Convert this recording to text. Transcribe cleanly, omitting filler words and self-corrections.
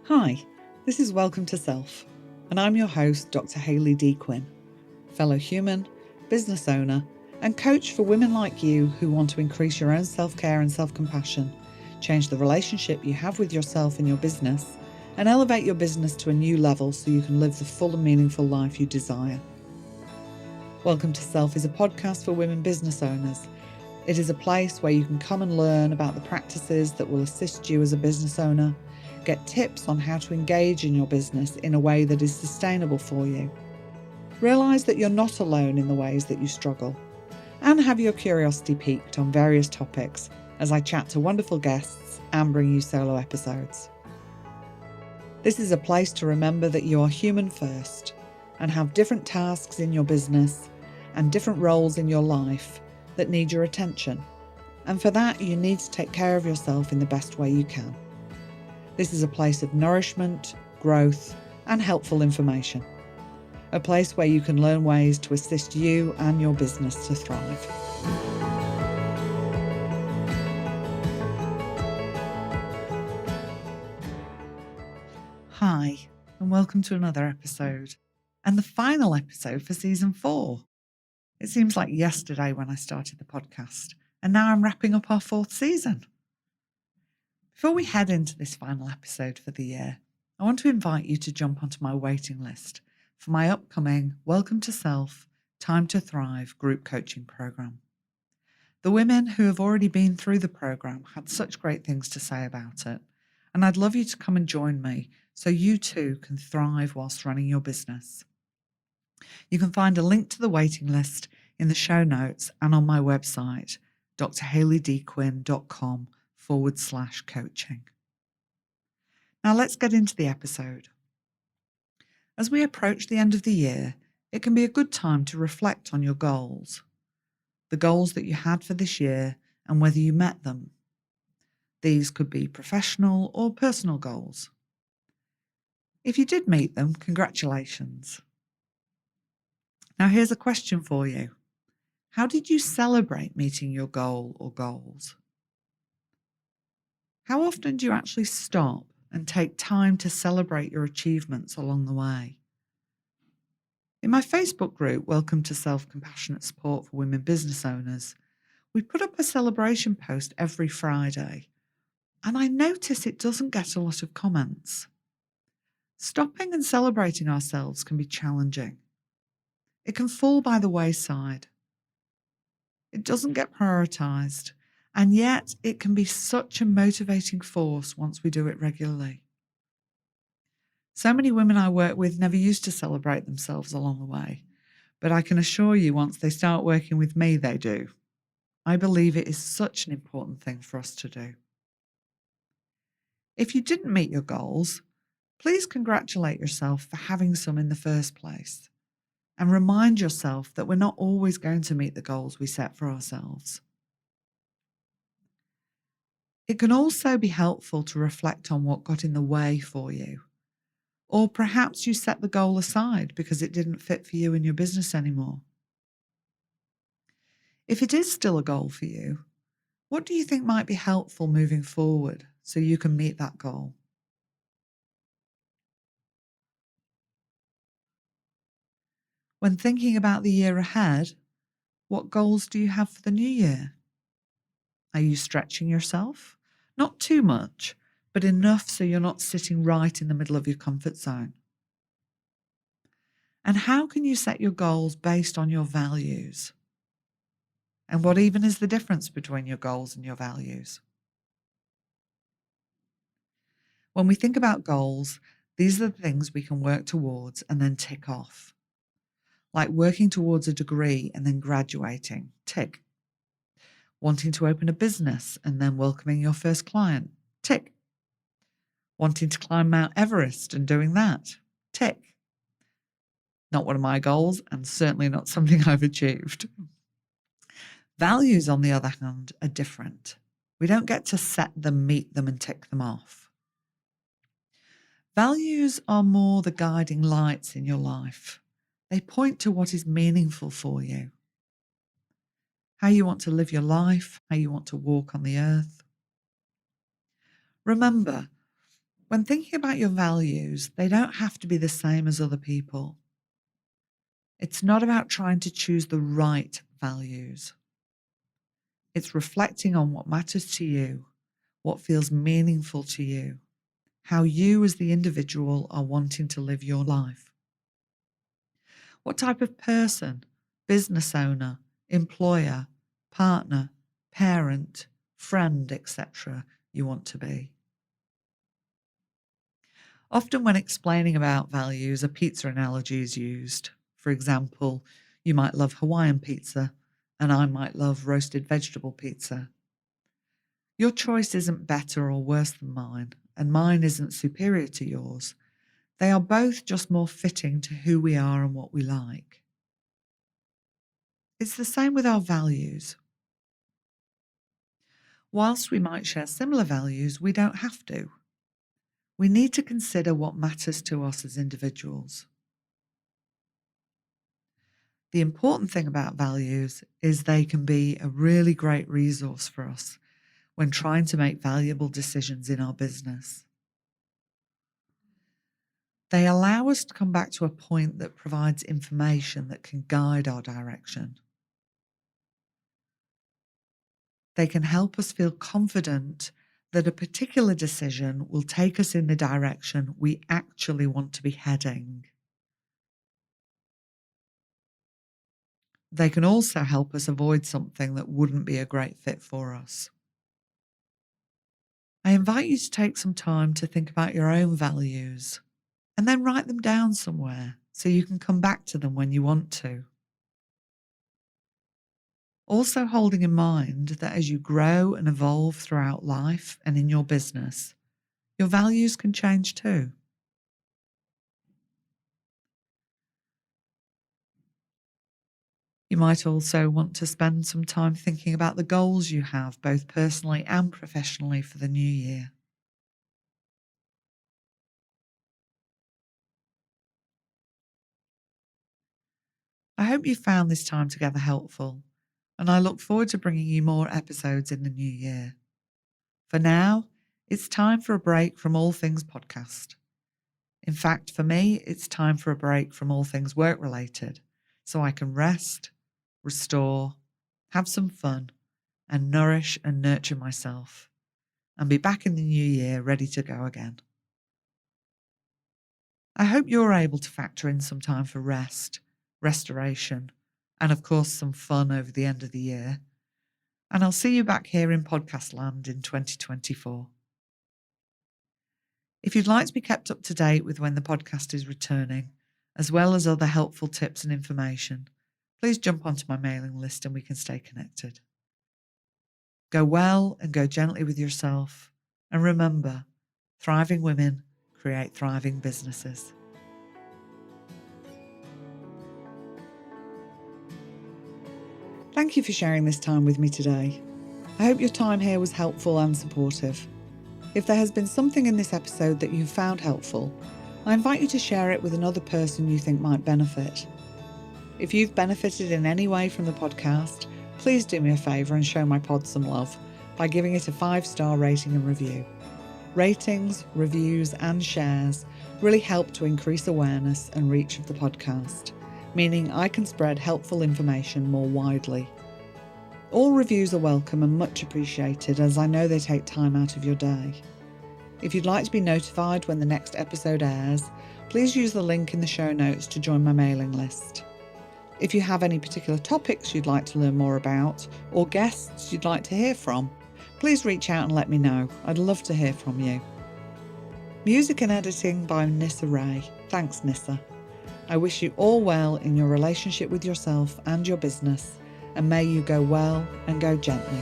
Hi, this is Welcome to Self, and I'm your host, Dr. Hayley Quinn, fellow human, business owner, and coach for women like you who want to increase your own self-care and self-compassion, change the relationship you have with yourself and your business, and elevate your business to a new level so you can live the full and meaningful life you desire. Welcome to Self is a podcast for women business owners. It is a place where you can come and learn about the practices that will assist you as a business owner, get tips on how to engage in your business in a way that is sustainable for you. Realise that you're not alone in the ways that you struggle, and have your curiosity piqued on various topics as I chat to wonderful guests and bring you solo episodes. This is a place to remember that you are human first and have different tasks in your business and different roles in your life that need your attention, and for that you need to take care of yourself in the best way you can. This is a place of nourishment, growth, and helpful information. A place where you can learn ways to assist you and your business to thrive. Hi, and welcome to another episode, and the final episode for season 4. It seems like yesterday when I started the podcast, and now I'm wrapping up our 4th season. Before we head into this final episode for the year, I want to invite you to jump onto my waiting list for my upcoming Welcome to Self, Time to Thrive group coaching program. The women who have already been through the program had such great things to say about it, and I'd love you to come and join me so you too can thrive whilst running your business. You can find a link to the waiting list in the show notes and on my website, drhayleydquinn.com/coaching. Now let's get into the episode. As we approach the end of the year, it can be a good time to reflect on your goals, the goals that you had for this year and whether you met them. These could be professional or personal goals. If you did meet them, congratulations. Now here's a question for you. How did you celebrate meeting your goal or goals? How often do you actually stop and take time to celebrate your achievements along the way? In my Facebook group, Welcome to Self-Compassionate Support for Women Business Owners, we put up a celebration post every Friday, and I notice it doesn't get a lot of comments. Stopping and celebrating ourselves can be challenging. It can fall by the wayside. It doesn't get prioritised, and yet it can be such a motivating force once we do it regularly. So many women I work with never used to celebrate themselves along the way, but I can assure you once they start working with me, they do. I believe it is such an important thing for us to do. If you didn't meet your goals, please congratulate yourself for having some in the first place. And remind yourself that we're not always going to meet the goals we set for ourselves. It can also be helpful to reflect on what got in the way for you. Or perhaps you set the goal aside because it didn't fit for you in your business anymore. If it is still a goal for you, what do you think might be helpful moving forward so you can meet that goal? When thinking about the year ahead, what goals do you have for the new year? Are you stretching yourself? Not too much, but enough so you're not sitting right in the middle of your comfort zone. And how can you set your goals based on your values? And what even is the difference between your goals and your values? When we think about goals, these are the things we can work towards and then tick off. Like working towards a degree and then graduating, tick. Wanting to open a business and then welcoming your first client, tick. Wanting to climb Mount Everest and doing that, tick. Not one of my goals and certainly not something I've achieved. Values, on the other hand, are different. We don't get to set them, meet them and tick them off. Values are more the guiding lights in your life. They point to what is meaningful for you. How you want to live your life, how you want to walk on the earth. Remember, When thinking about your values, they don't have to be the same as other people. It's not about trying to choose the right values. It's reflecting on what matters to you, what feels meaningful to you, how you as the individual are wanting to live your life. What type of person, business owner, employer, partner, parent, friend, etc. you want to be. Often when explaining about values, a pizza analogy is used. For example, you might love Hawaiian pizza and I might love roasted vegetable pizza. Your choice isn't better or worse than mine, and mine isn't superior to yours. They are both just more fitting to who we are and what we like. It's the same with our values. Whilst we might share similar values, we don't have to. We need to consider what matters to us as individuals. The important thing about values is they can be a really great resource for us when trying to make valuable decisions in our business. They allow us to come back to a point that provides information that can guide our direction. They can help us feel confident that a particular decision will take us in the direction we actually want to be heading. They can also help us avoid something that wouldn't be a great fit for us. I invite you to take some time to think about your own values and then write them down somewhere so you can come back to them when you want to. Also holding in mind that as you grow and evolve throughout life and in your business, your values can change too. You might also want to spend some time thinking about the goals you have, both personally and professionally, for the new year. I hope you found this time together helpful, and I look forward to bringing you more episodes in the new year. For now, it's time for a break from all things podcast. In fact, for me, it's time for a break from all things work-related, so I can rest, restore, have some fun, and nourish and nurture myself, and be back in the new year ready to go again. I hope you're able to factor in some time for rest, restoration, and of course some fun over the end of the year. And I'll see you back here in podcast land in 2024. If you'd like to be kept up to date with when the podcast is returning, as well as other helpful tips and information, please jump onto my mailing list and we can stay connected. Go well and go gently with yourself. And remember, thriving women create thriving businesses. Thank you for sharing this time with me today. I hope your time here was helpful and supportive. If there has been something in this episode that you found helpful, I invite you to share it with another person you think might benefit. If you've benefited in any way from the podcast, please do me a favour and show my pod some love by giving it a 5-star rating and review. Ratings, reviews and shares really help to increase awareness and reach of the podcast, meaning I can spread helpful information more widely. All reviews are welcome and much appreciated, as I know they take time out of your day. If you'd like to be notified when the next episode airs, please use the link in the show notes to join my mailing list. If you have any particular topics you'd like to learn more about, or guests you'd like to hear from, please reach out and let me know. I'd love to hear from you. Music and editing by Nissa Ray. Thanks, Nissa. I wish you all well in your relationship with yourself and your business, and may you go well and go gently.